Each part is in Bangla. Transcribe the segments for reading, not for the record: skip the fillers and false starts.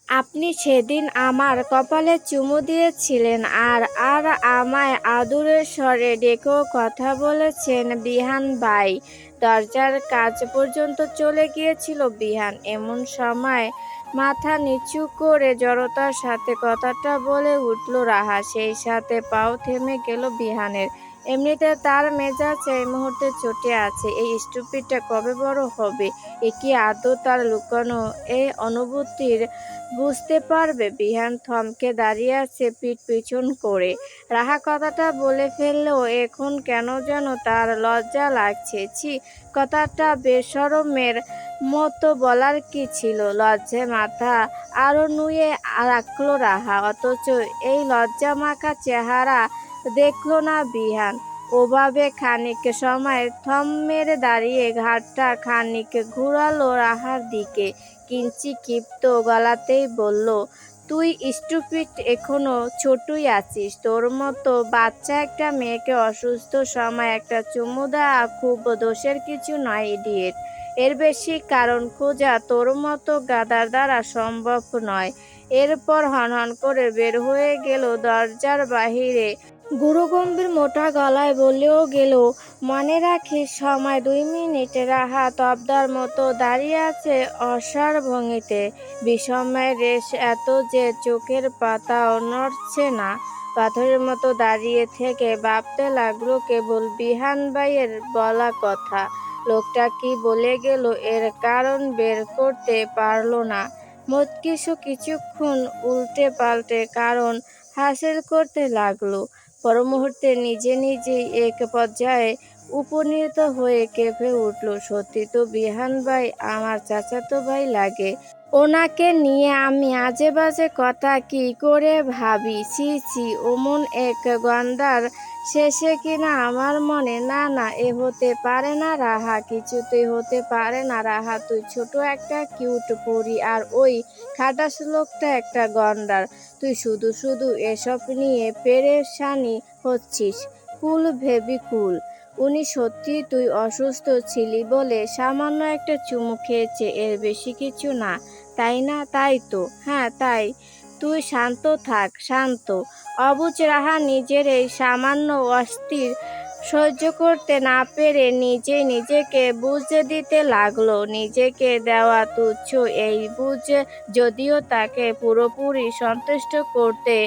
আপনি সেদিন আমার কপালে চুমু দিয়েছিলেন আর আর আমায় আদুরে স্বরে ডেকেও কথা বলেছেন বিহান বাই। দরজার কাছ পর্যন্ত চলে গিয়েছিল বিহান। এমন সময় মাথা নিচু করে জড়তার সাথে কথাটা বলে উঠল রাহা। সেই সাথে পাও থেমে গেল বিহানের। এমনিতে তার মেজাজ এই মুহূর্তে চটে আছে। এই স্টুপিডটা কবে বড় হবে? এ কি আদৌ তার লুকানো এই অনুভূতির বুঝতে পারবে? বিহান থমকে দাঁড়িয়ে আছে পিঠ পিছন করে। রাহা কথাটা বলে ফেললেও এখন কেন যেন তার লজ্জা লাগছে। ছি, কথাটা বেশরমের মতো বলার কি ছিল? লজ্জায় মাথা আরো নুয়ে রাখলো রাহা। অথচ এই লজ্জামাখা চেহারা দেখলো না বিহান। ওভাবে খানিক সময় থম মেরে দাঁড়িয়ে ঘাড়টা খানিক ঘুরালো রাহার দিকে। কিঞ্চিৎ ক্ষিপ্ত গলাতেই বলল, তুই স্টুপিড, এখনো ছোটই আছিস। তোর মতো বাচ্চা একটা মেয়েকে অসুস্থ সময় একটা চুমু দেওয়া খুব দোষের কিছু নয়, ইডিয়েট। এর বেশি কারণ খোঁজা তোর মতো গাধার দ্বারা সম্ভব নয়। এরপর হনহন করে বের হয়ে গেল দরজার বাহিরে। গুরুগম্ভীর মোটা গলায় বলেও গেল, মনে রাখিস সময় 2 মিনিট। রাহা তবদার মতো দাঁড়িয়ে আছে অসাড় ভঙ্গিতে। বিষময়ের রেশ এত যে চোখের পাতাও নড়ছে না। পাথরের মতো দাঁড়িয়ে থেকে ভাবতে লাগলো কেবল বিহান ভাইয়ের বলা কথা। লোকটা কি বলে গেল এর কারণ বের করতে পারল না। মস্তিষ্ক কিছুক্ষণ উল্টে পাল্টে কারণ হাসিল করতে লাগলো। পর মুহূর্তে নিজে নিজেই এক পর্যায়ে উপনীত হয়ে কেঁপে উঠল, সত্যি তো বিহান ভাই আমার চাচাতো ভাই লাগে। ওনাকে নিয়ে আমি আজে বাজে কথা কি করে ভাবি। ছি ছি, অমন এক গন্ডার শেষে কিনা আমার মনে, না না, এ হতে পারে না রাহা, কিছুতেই হতে পারে না রাহা। তুই ছোট একটা কিউট পরী আর ওই খাটাস লোকটা একটা গন্ডার। তুই শুধু শুধু এসব নিয়ে পেরেশানি হচ্ছিস। কুল বেবি কুল। উনি সত্যি তুই অসুস্থ ছিলি বলে সামান্য একটা চুমু খেয়েছে, এর বেশি কিছু না, তাই না? তাই তো? হ্যাঁ তাই। তুই শান্ত থাক, শান্ত। অবুঝ রাহা নিজের এই সামান্য অস্থির সহ্য করতে না পেরে নিজেই নিজেকে বুঝে দিতে লাগলো। নিজেকে দেওয়া তুচ্ছ এই বুঝ যদিও তাকে পুরোপুরি সন্তুষ্ট করতে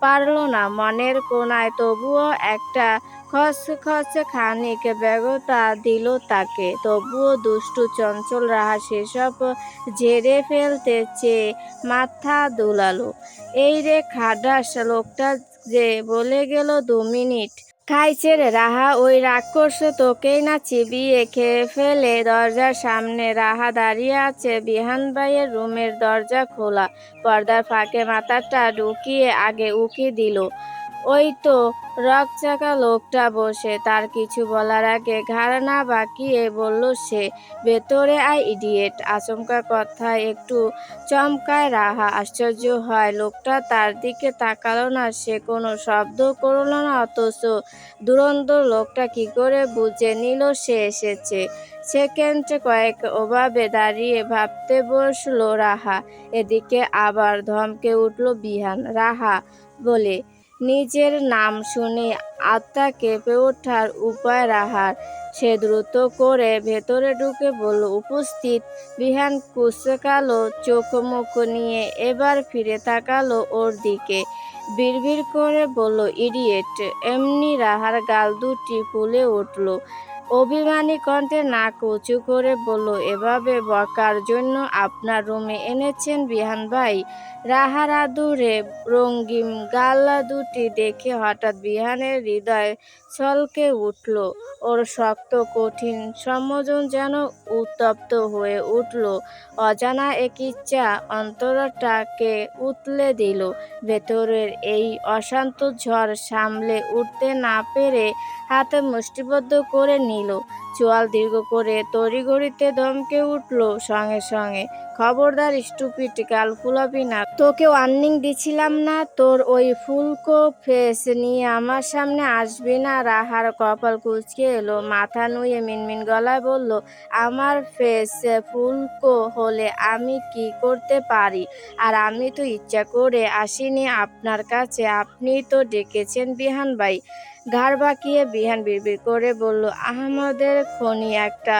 পারল না মনের কোণায়, তবুও একটা খচখচ খানিক ব্যগ্রতা দিল তাকে। তবুও দুষ্টু চঞ্চল রাহা সেসব ঝেড়ে ফেলতে চেয়ে মাথা দুলালো। এই রে খাটাস লোকটা যে বলে গেল 2 মিনিট। খাইছে রে রাহা, ওই রাক্ষস তোকেই না চিবিয়ে খেয়ে ফেলে। দরজার সামনে রাহা দাঁড়িয়ে আছে। বিহান ভাইয়ের রুমের দরজা খোলা। পর্দার ফাঁকে মাথাটা ঢুকিয়ে আগে উকি দিল। ওই তো রকচাকা লোকটা বসে। তার কিছু বলার আগে ঘাড় না বাঁকিয়ে বলল সে, ভেতরে আয় ইডিয়েট। আচমকা কথায় একটু চমকায় রাহা। আশ্চর্য হয় লোকটা তার দিকে তাকালো না, সে কোনো শব্দ করল না। অথচ ধুরন্ধর লোকটা কি করে বুঝে নিল সে এসেছে? সেকেন্ড কয়েক ওভাবে দাঁড়িয়ে ভাবতে বসলো রাহা। এদিকে আবার ধমকে উঠল বিহান। রাহা বলে নিজের নাম শুনে আত্মা কেঁপে ওঠার উপায় রাহার। সে দ্রুত করে ভেতরে ঢুকে বলল, উপস্থিত। বিহান কুঁচকালো চোখ মুখ নিয়ে এবার ফিরে তাকালো ওর দিকে। বিড়বিড় করে বলল, ইডিয়েট। এমনি রাহার গাল দুটি ফুলে উঠল। অভিমানী কণ্ঠে নাক উঁচু করে বলল, এভাবে বকার জন্য আপনার রুমে এনেছেন বিহান ভাই? রাহার আদুরে রঙিন গাল দুটি দেখে হঠাৎ বিহানের হৃদয় ছলকে উঠল। ওর শক্ত কঠিন সম্মোচন যেন উত্তপ্ত হয়ে উঠল। অজানা এক ইচ্ছা অন্তরটাকে উতলে দিল। ভেতরের এই অশান্ত ঝড় সামলে উঠতে না পেরে হাতে মুষ্টিবদ্ধ করে নিল। চোয়াল দীর্ঘ করে তড়িঘড়িতে ধমকে উঠল সঙ্গে সঙ্গে, খবরদার স্টুপিড, গাল ফুলাবি না। তোকে ওয়ার্নিং দিছিলাম না? তোর ওই ফুলকো ফেস নিয়ে আমার সামনে আসবি না। রাহার কপাল কুঁচকে এলো, মাথা নুয়ে মিনমিন গলায় বলল, আমার ফেস ফুলকো হলে আমি কি করতে পারি? আর আমি তো ইচ্ছা করে আসিনি আপনার কাছে, আপনিই তো ডেকেছেন বিহান ভাই। ঘাড় বাঁকিয়ে বিহান বিড়বিড় করে বলল, আহমদের খনি একটা।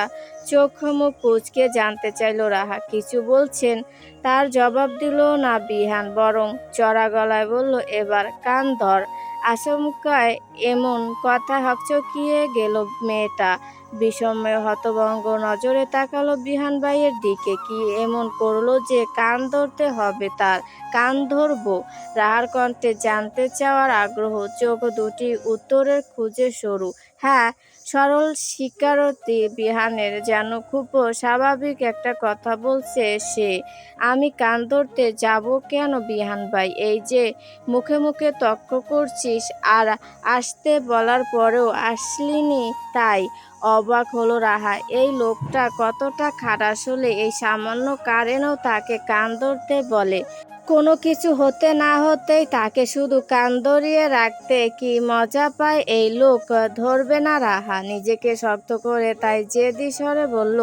চোখ মুখ কুঁচকে জানতে চাইল রাহা, কিছু বলছেন? তার জবাব দিল না বিহান, বরং চড়া গলায় বলল, এবার কান ধর। আচমকায় এমন কথা হকচকিয়ে গেল মেয়েটা। বিষময় হতভম্ব নজরে তাকালো বিহান ভাইয়ের দিকে। কি এমন করলো যে কান ধরতে হবে তার? কান ধরবো? রাহার কণ্ঠে জানতে চাওয়ার আগ্রহ, চোখ দুটি উত্তরের খুঁজে সরু। হ্যাঁ, সরল স্বীকারোক্তি বিহানের, যেন খুব স্বাভাবিক একটা কথা বলছে সে। আমি কান ধরতে যাব কেন বিহান ভাই? এই যে মুখে মুখে তর্ক করছিস, আর আসতে বলার পরেও আসলিনি, তাই? অবাক হলো রাহা। এই লোকটা কতটা খারাপ হলে এই সামান্য কারণেও তাকে কান ধরতে বলে? কোনো কিছু হতে না হতেই তাকে শুধু কান ধরিয়ে রাখতে কি মজা পায় এই লোক? ধরবে না রাহা নিজেকে শক্ত করে, তাই জেদি স্বরে বলল,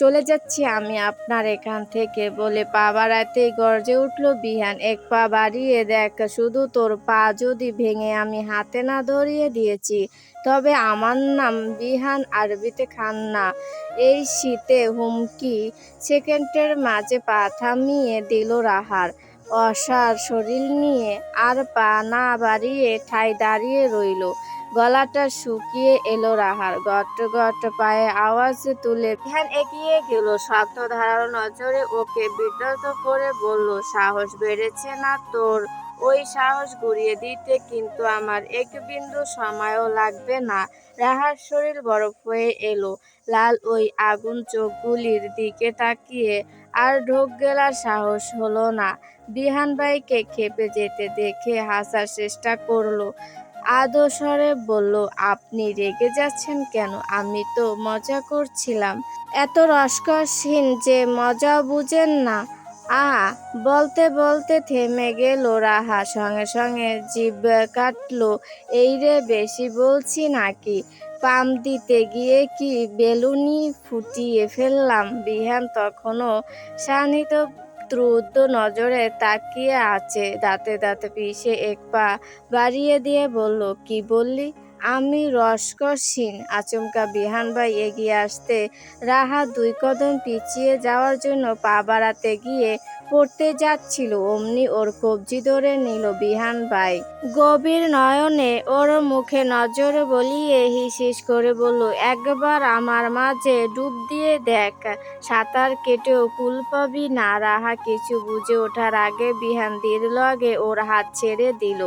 চলে যাচ্ছি আমি আপনার এখান থেকে। বলে পা বাড়াতেই গর্জে উঠল বিহান, এক পা বাড়িয়ে দেখ, শুধু তোর পা যদি ভেঙে আমি হাতে না ধরিয়ে দিয়েছি, তবে আমার নাম বিহান, আরবিতে খান্না। এই শীতে হুমকি। সেকেন্ডের মাঝে পা থামিয়ে দিল রাহার। অসাড় শরীর নিয়ে আর পা না বাড়িয়ে ঠায় দাঁড়িয়ে রইল। গলাটা শুকিয়ে এলো রাহার। গট গট পায়ে আওয়াজ তুলে বিহান এগিয়ে গেল, শক্ত ধারালো নজরে ওকে বিব্রত করে বলল, সাহস বেড়েছে না তোর? ওই সাহস গুঁড়িয়ে দিতে কিন্তু আমার এক বিন্দু সময়ও লাগবে না। রাহার শরীর বরফ হয়ে এলো। লাল ওই আগুন চোখগুলির দিকে তাকিয়ে আর ঢোক গেলার সাহস হলো না। বিহান ভাইকে খেপে যেতে দেখে হাসার চেষ্টা করলো। আদো স্বরে বলল, আপনি রেগে যাচ্ছেন কেন? আমি তো মজা করছিলাম। এত রসকসহীন যে মজাও বুঝেন না? বলতে বলতে থেমে গেল রাহা, সঙ্গে সঙ্গে জিভ কাটলো। এই রে, বেশি বলছি নাকি? পাম দিতে গিয়ে কি বেলুনি ফুটিয়ে ফেললাম? বিহান তখনও শানিত ক্রুদ্ধ নজরে তাকিয়ে আছে। দাঁতে দাঁতে পিষে এক পা বাড়িয়ে দিয়ে বলল, কি বললি? আমি রসকসহীন? আচমকা বিহান ভাই এগিয়ে আসতে রাহা দুই কদম পিছিয়ে যাওয়ার জন্য পা বাড়াতে গিয়ে পড়তে যাচ্ছিল, অমনি ওর কবজি ধরে নিল বিহান ভাই। গভীর নয়নে ওর মুখে নজর বলিয়ে হিস হিস করে বলল, একবার আমার মাঝে ডুব দিয়ে দেখ, সাঁতার কেটেও কুল পাবি না। রাহা কিছু বুঝে ওঠার আগে বিহান দৃঢ় ওর হাত ছেড়ে দিল।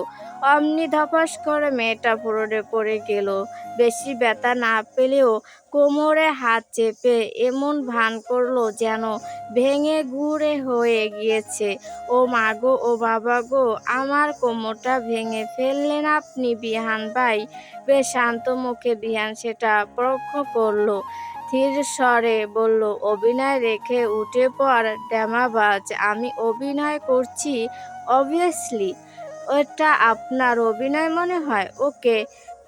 অমনি ধপাস করে মেয়েটা পুরোটে পড়ে গেল। বেশি ব্যথা না পেলেও কোমরে হাত চেপে এমন ভান করলো যেন ভেঙে গুঁড়ে হয়ে গিয়েছে। ও মা গো, ও বাবা গো, আমার কোমরটা ভেঙে ফেললেন আপনি বিহান ভাই। বেশ শান্ত মুখে বিহান সেটা পরোক্ষ করলো। ধীর স্বরে বলল, অভিনয় রেখে উঠে পড় ড্রামাবাজ। আমি অভিনয় করছি? অবভিয়াসলি। ওটা আপনার অভিনয় মনে হয়? ওকে,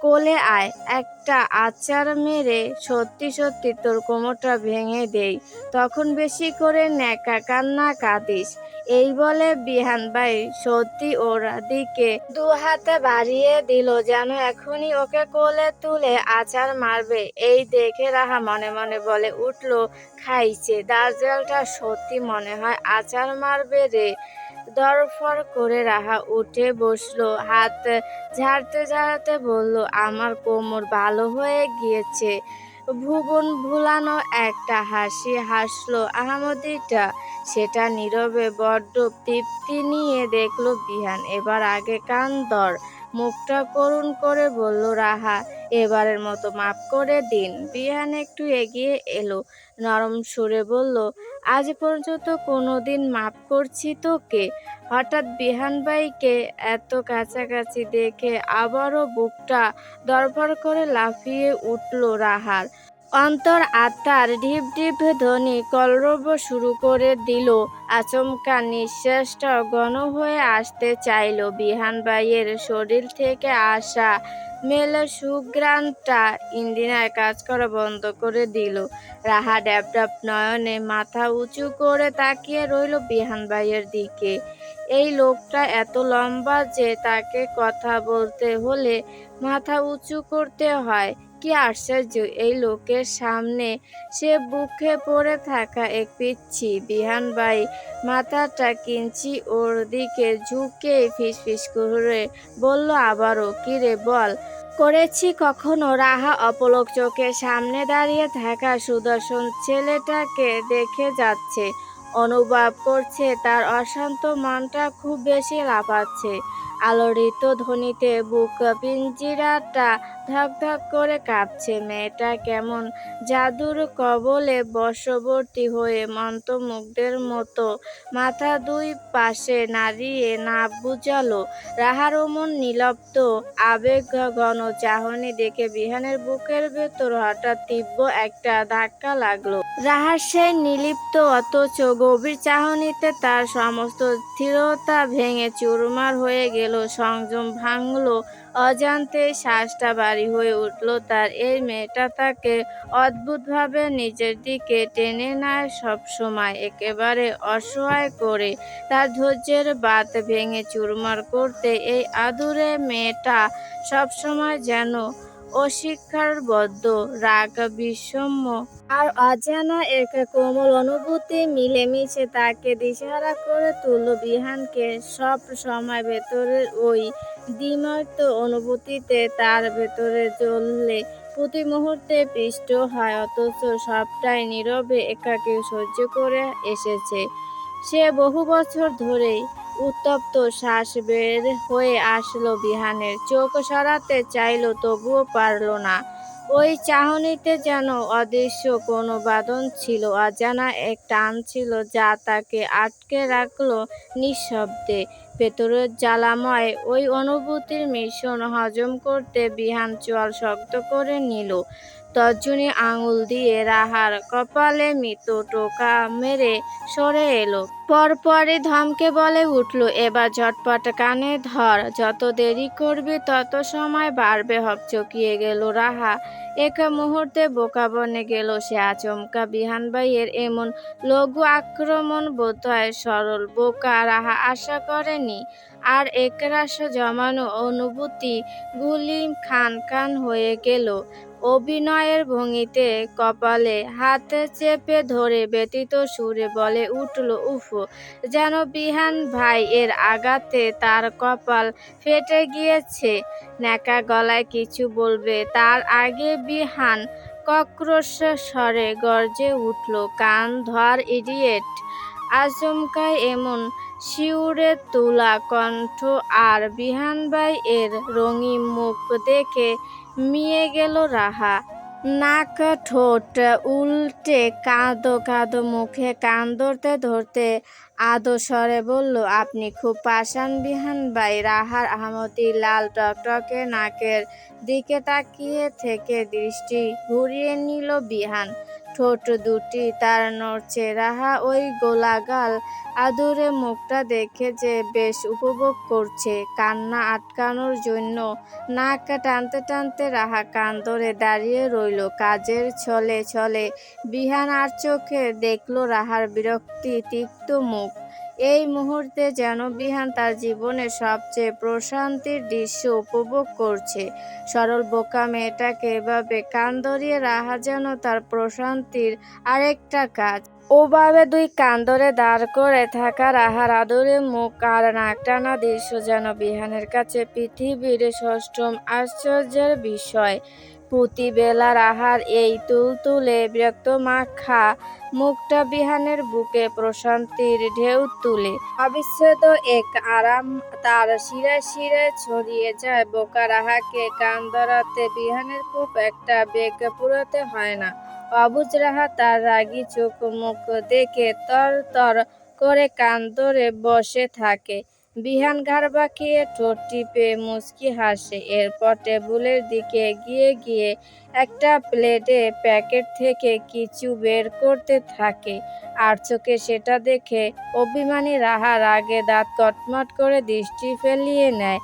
কোলে আয়, একটা আছাড় মেরে সত্যি সত্যি তোর কোমরটা ভেঙে দেই, তখন বেশি করে ন্যাকা কান্না কাঁদিস। এই বলে বিহান ভাই সত্যি ওর দিকে দু হাতে বাড়িয়ে দিল, যেন এখনই ওকে কোলে তুলে আছাড় মারবে। এই দেখে রাহা মনে মনে বলে উঠল, খাইছে, দার্জালটা সত্যি মনে হয় আছাড় মারবে রে। ধড়ফড় করে রাহা উঠে বসলো, হাত ঝাড়তে ঝাড়তে বলল, আমার কোমর ভালো হয়ে গিয়েছে। ভুবন ভুলানো একটা হাসি হাসলো আহমদিটা। সেটা নীরবে বড্ড তৃপ্তি নিয়ে দেখলো বিহান। এবার আগে কান ধর। মুখটা করুণ করে বলল রাহা, এবারের মতো মাফ করে দিন। বিহান একটু এগিয়ে এলো, নরম সুরে বলল, আজ পর্যন্ত কোনোদিন মাফ করছি তোকে? হঠাৎ বিহান ভাইকে এত কাছাকাছি দেখে আবারও বুকটা ধড়ফড় করে লাফিয়ে উঠল রাহার। অন্তর আত্মার ঢিপ ঢিপ ধ্বনি কলরব শুরু করে দিল। আচমকা নিঃশ্বাসটা ঘন হয়ে আসতে চাইল। বিহান ভাইয়ের শরীর থেকে আসা মেলে সুঘ্রাণটা ইঞ্জিনের কাজ করা বন্ধ করে দিল। রাহা ড্যাব নয়নে মাথা উঁচু করে তাকিয়ে রইল বিহান ভাইয়ের দিকে। এই লোকটা এত লম্বা যে তাকে কথা বলতে হলে মাথা উঁচু করতে হয়। কি আশ্চর্য, এই লোকের সামনে সে বুকে পড়ে থাকা এক পিচ্ছি। বিহান ভাই মাথাটা কিঞ্চি ওর দিকে ঝুঁকে ফিসফিস করে বলল আবারও, কিরে বল, করেছি কখনো? রাহা অপলক চোখে সামনে দাঁড়িয়ে থাকা সুদর্শন ছেলেটাকে দেখে যাচ্ছে। অনুভব করছে তার অশান্ত মনটা খুব বেশি লাফাচ্ছে। আলোড়িত ধ্বনিতে বুক পিঞ্জিরাটা ধক ধক করে কাঁপছে। মেয়েটা কেমন জাদুর কবলে বশবর্তী হয়ে মন্ত্রমুগ্ধের মতো মাথা দুই পাশে নাড়িয়ে নাক বুঝালো। রাহার অমন নির্লিপ্ত আবেগঘন চাহনি দেখে বিহানের বুকের ভেতর হঠাৎ তীব্র একটা ধাক্কা লাগলো। রাহার সেই নির্লিপ্ত অথচ গভীর চাহনিতে তার সমস্ত স্থিরতা ভেঙে চুরমার হয়ে গেল। সংযম ভাঙলো, অজান্তেই শ্বাসটা ভারী হয়ে উঠল তার। এই মেয়েটা তাকে অদ্ভুতভাবে নিজের দিকে টেনে নেয় সবসময়, একেবারে অসহায় করে, তার ধৈর্যের বাঁধ ভেঙে চুরমার করতে। এই আদুরে মেয়েটা সবসময় যেন অস্বীকারবদ্ধ, রাগ, বিষম্য আর অজানা এক কোমল অনুভূতি মিলেমিশে তাকে দিশেহারা করে তুলল। বিহানকে সব সময় ভেতরের ওই দ্বিমুক্ত অনুভূতিতে তার ভেতরে জ্বললে প্রতি মুহূর্তে পিষ্ট হয়, অথচ সবটাই নীরবে একাকী সহ্য করে এসেছে সে বহু বছর ধরেই। উত্তপ্ত শ্বাস বের হয়ে আসলো বিহানের। চোখ সরাতে চাইল, তবুও পারল না। ওই চাহনিতে যেন অদৃশ্য কোনো বাঁধন ছিল, অজানা এক টান ছিল যা তাকে আটকে রাখল নিঃশব্দে। ভেতরের জ্বালাময় ওই অনুভূতির মিশ্রণ হজম করতে বিহান চোয়াল শক্ত করে নিল। তর্জনী আঙুল দিয়ে রাহার কপালে মৃদু টোকা মেরে সরে এলো। পরপরই ধমকে বলে উঠল, এবার ঝটপট কানে ধর, যত দেরি করবি তত সময় বাড়বে। হকচকিয়ে গেল রাহা, এক মুহূর্তে বোকা বনে গেল সে। আচমকা বিহান ভাইয়ের এমন লঘু আক্রমণ বোধহয় সরল বোকা রাহা আশা করেনি। আর একরাশ জমানো অনুভূতি গুলি খান খান হয়ে গেল। অভিনয়ের ভঙ্গিতে কপালে হাত চেপে ধরে ব্যথিত সুরে বলে উঠল, উফ, যেন বিহান ভাই এর আঘাতে তার কপাল ফেটে গিয়েছে। ন্যাকা গলায় কিছু বলবে তার আগে বিহান কক্রোশ স্বরে গর্জে উঠল, কান ধর ইডিয়েট! আচমকাই এমন শিউরে তোলা কণ্ঠ আর বিহান ভাই এর রঙিন মুখ দেখে মিয়ে গেল রাহা। নাক ঠোঁট উল্টে কাঁদো কাঁদো মুখে কান ধরতে ধরতে আদো স্বরে বলল, আপনি খুব পাষাণ বিহান ভাই। রাহার আহমতি লাল টকটকে নাকের দিকে তাকিয়ে থেকে দৃষ্টি ঘুরিয়ে নিল বিহান। ঠোঁট দুটি তার নড়ছে। রাহা ওই গোলাগাল আদুরে মুখটা দেখে যে বেশ উপভোগ করছে। কান্না আটকানোর জন্য নাক টানতে টানতে রাহা কান ধরে দাঁড়িয়ে রইল। কাজের ছলে ছলে বিহান আর চোখে দেখল রাহার বিরক্তি তিক্ত মুখ। এই মুহূর্তে যেন বিহান তার জীবনের সবচেয়ে প্রশান্তির দৃশ্য উপভোগ করছে। সরল বোকা মেয়েটাকে এভাবে কান ধরিয়ে রাহা যেন তার প্রশান্তির আরেকটা কাজ। ওভাবে দুই কান ধরে দাঁড় করে থাকা রাহার আদুরে মুখ আর নাক টানা দৃশ্য যেন বিহানের কাছে পৃথিবীর ষষ্ঠম আশ্চর্যের বিষয়। প্রতিবেলা রাহার এই তুলতুলে বিরক্ত মাখা মুখটা বিহানের বুকে প্রশান্তির ঢেউ তুলে। অবিচ্ছেদ্য এক আরাম তার শিরায় শিরায় ছড়িয়ে যায়। বোকা রাহাকে কান ধরাতে বিহানের খুব একটা বেগ পুরোতে হয় না। অবুঝ রাহা তার রাগী চোখ মুখ দেখে তর তর করে কান ধরে বসে থাকে। বিহান ঘাড় বাঁকিয়ে ঠোঁট টিপে মুচকি হাসে। এরপর টেবিলের দিকে এগিয়ে গিয়ে একটা প্লেটে প্যাকেট থেকে কিছু বের করতে থাকে। আর চোখে সেটা দেখে অভিমানী রাহা রাগে দাঁত কটমট করে দৃষ্টি ফেলিয়ে নেয়।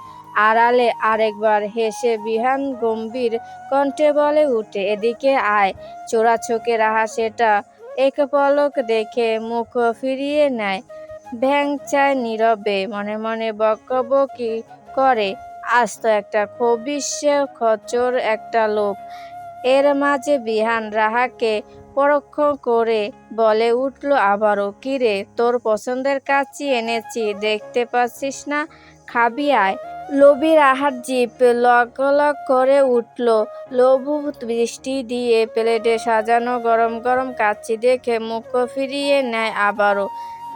আড়ালে আরেকবার হেসে বিহান গম্ভীর কণ্ঠে বলে উঠে, এদিকে আয়। চোরা চোখে রাহা সেটা এক পলক দেখে মুখ ফিরিয়ে নেয়। ভ্যাংচায় নীরবে, মনে মনে বকাবকি করে, আস্ত একটা খবিশ খচর একটা লোক। এর মাঝে বিহান রাহাকে পরোক্ষ করে বলে উঠল আবারও, কিরে, তোর পছন্দের কাচ্চি এনেছি, দেখতে পাচ্ছিস না? খাবি আয়। লোভী রাহার জিভ লক লক করে উঠল। লোভ দৃষ্টি দিয়ে প্লেটে সাজানো গরম গরম কাচ্চি দেখে মুখ ফিরিয়ে নেয় আবারও।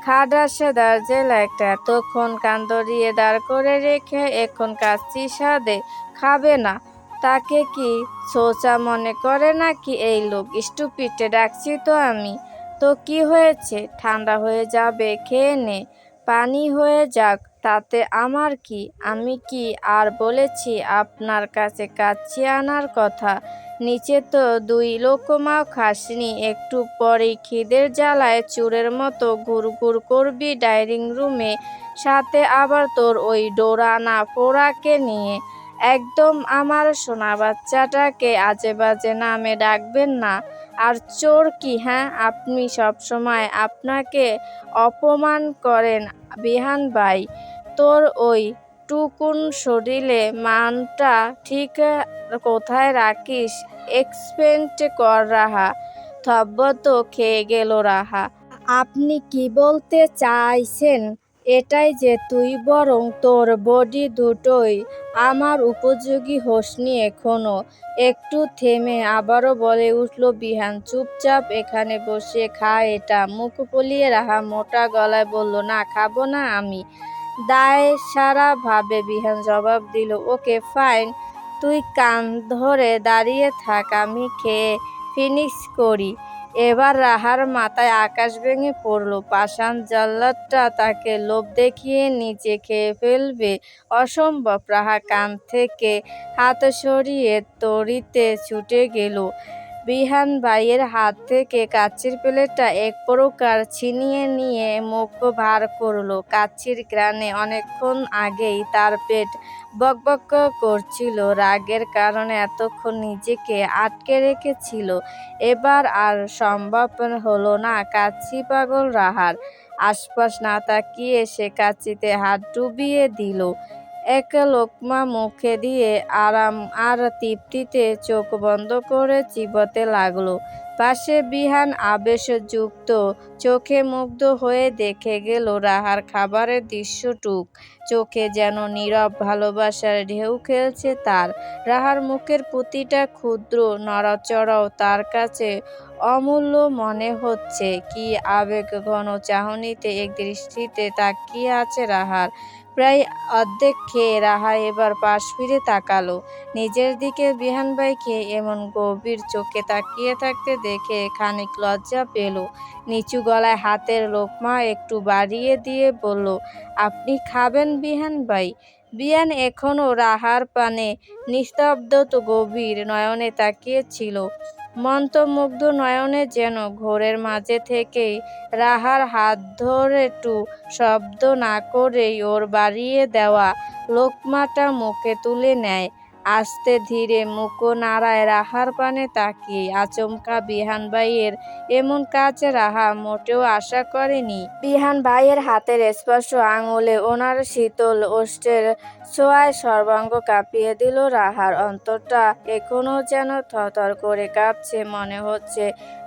খাটাসে দার্জেলা একটা, এতক্ষণ কান ধরিয়ে দাঁড় করে রেখে এখন কাচ্চি স্বাদে খাবে না? তাকে কি ছোঁচা মনে করে নাকি এই লোক? স্টুপিড ডাকছি তো আমি। তো কি হয়েছে? ঠান্ডা হয়ে যাবে, খেয়ে নে। পানি হয়ে যাক, তাতে আমার কি? আমি কি আর বলেছি আপনার কাছে কাচ্চি আনার কথা? নিচে তো দুই লোকমাও খাসনি। একটু পরেই খিদের জ্বালায় চোরের মতো ঘুরঘুর করবি ডাইনিং রুমে, সাথে আবার তোর ওই ডোরা না পোড়াকে নিয়ে। একদম আমার সোনা বাচ্চাটাকে আজে বাজে নামে ডাকবেন না। আর চোর কি, হ্যাঁ? আপনি সবসময় আপনাকে অপমান করেন বিহান ভাই। তোর ওই টুকুন শরীরে মানটা ঠিক কোথায় রাখিস? এক্সপেন্ড কর রাহা। থব্বত খেয়ে গেল রাহা। আপনি কি বলতে চাইছেন? এটাই যে তুই বরং তোর বডি দুটোই আমার উপযোগী হসনি এখনো। একটু থেমে আবারও বলে উঠল বিহান, চুপচাপ এখানে বসে খা এটা। মুখ ফুলিয়ে রাহা মোটা গলায় বলল, না, খাবো না আমি। দায় সারা ভাবে বিহান জবাব দিল, ওকে ফাইন, তুই কান ধরে দাঁড়িয়ে থাক, আমি খেয়ে ফিনিশ করি। এবার রাহার মাথায় আকাশ ভেঙে পড়ল। পাষাণ জল্লাদটা তাকে লোভ দেখিয়ে নিজে খেয়ে ফেলবে, অসম্ভব। রাহা কান থেকে হাত সরিয়ে তড়িতে ছুটে গেল। বিহান ভাইয়ের হাত থেকে কাচ্চির প্লেটটা এক প্রকার ছিনিয়ে নিয়ে মুখ ভার করল। কাচ্চির ঘ্রাণে অনেকক্ষণ আগেই তার পেট বকবক করছিল। রাগের কারণে এতক্ষণ নিজেকে আটকে রেখেছিল, এবার আর সম্ভব হলো না। কাচ্চি পাগল রাহার। আশপাশ না তাকিয়ে সে কাচ্চিতে হাত ডুবিয়ে দিল। এক লোকমা মুখে দিয়ে আরাম আর তৃপ্তিতে চোখ বন্ধ করে চিবোতে লাগলো। পাশে বিহান আবেশযুক্ত চোখে মুগ্ধ হয়ে দেখে গেল রাহার খাবারের দৃশ্যটুক। চোখে যেন নীরব ভালোবাসার ঢেউ খেলছে তার। রাহার মুখের প্রতিটা ক্ষুদ্র নড়াচড়াও তার কাছে অমূল্য মনে হচ্ছে। কি আবেগঘন চাহনিতে এক দৃষ্টিতে তাকিয়ে আছে রাহার। প্রায় অর্ধেক খেয়ে রাহা এবার পাশ ফিরে তাকালো। নিজের দিকে বিহান ভাইকে এমন গভীর চোখে তাকিয়ে থাকতে দেখে খানিক লজ্জা পেল। নিচু গলায় হাতের লোকমা একটু বাড়িয়ে দিয়ে বলল, আপনি খাবেন বিহান ভাই? বিহান এখনো রাহার পানে নিস্তব্ধ গভীর নয়নে তাকিয়ে ছিল। মন্ত্রমুগ্ধ নয়নে যেন ঘোরের মাঝে থেকেই রাহার হাত ধরে টু শব্দ না করেই ওর বাড়িয়ে দেওয়া লোকমাটা মুখে তুলে নেয়। আস্তে ধীরে মুখ নাড়ায় রাহার পানে তাকিয়ে। আচমকা বিহান ভাইয়ের এমন কাজ রাহা মোটেও আশা করেনি। বিহান ভাইয়ের হাতের স্পর্শ, আঙুলে ওনার শীতল ওষ্ঠের ছোঁয়ায় সর্বাঙ্গ কাঁপিয়ে দিল রাহার। অন্তরটা এখনো যেন থরথর করে কাঁপছে। মনে হচ্ছে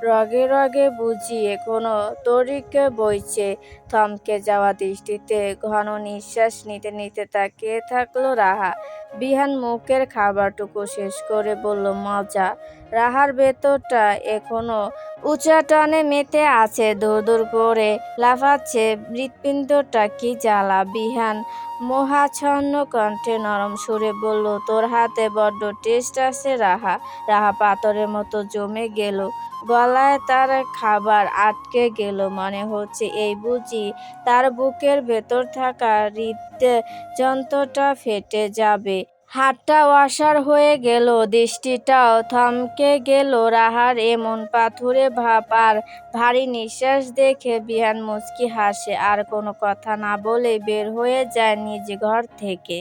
রগে রগে বুঝি এখনো তড়িৎ বইছে। থমকে যাওয়া দৃষ্টিতে ঘন নিঃশ্বাস নিতে নিতে তাকিয়ে থাকলো রাহা। বিহান মুখের খাবারটুকু শেষ করে বলল, মজা। রাহার ভেতরটা এখনো উচাটনে মেতে আছে, দূর দূর করে লাফাচ্ছে হৃৎপিণ্ডটা। কি জ্বালা! বিহান মোহাচ্ছন্ন কণ্ঠে নরম সুরে বলল, তোর হাতে বড্ড টেস্ট আছে রাহা। রাহা পাথরের মতো জমে গেল, গলায় তার খাবার আটকে গেল। মনে হচ্ছে এই বুঝি তার বুকের ভেতর থাকা হৃদযন্ত্রটা ফেটে যাবে। হাতটা অসাড় হয়ে গেল, দৃষ্টিটাও থমকে গেল। রাহার এমন পাথুরে ভাব আর ভারী নিঃশ্বাস দেখে বিহান মুচকি হাসে, আর কোনো কথা না বলেই বের হয়ে যায় নিজ ঘর থেকে।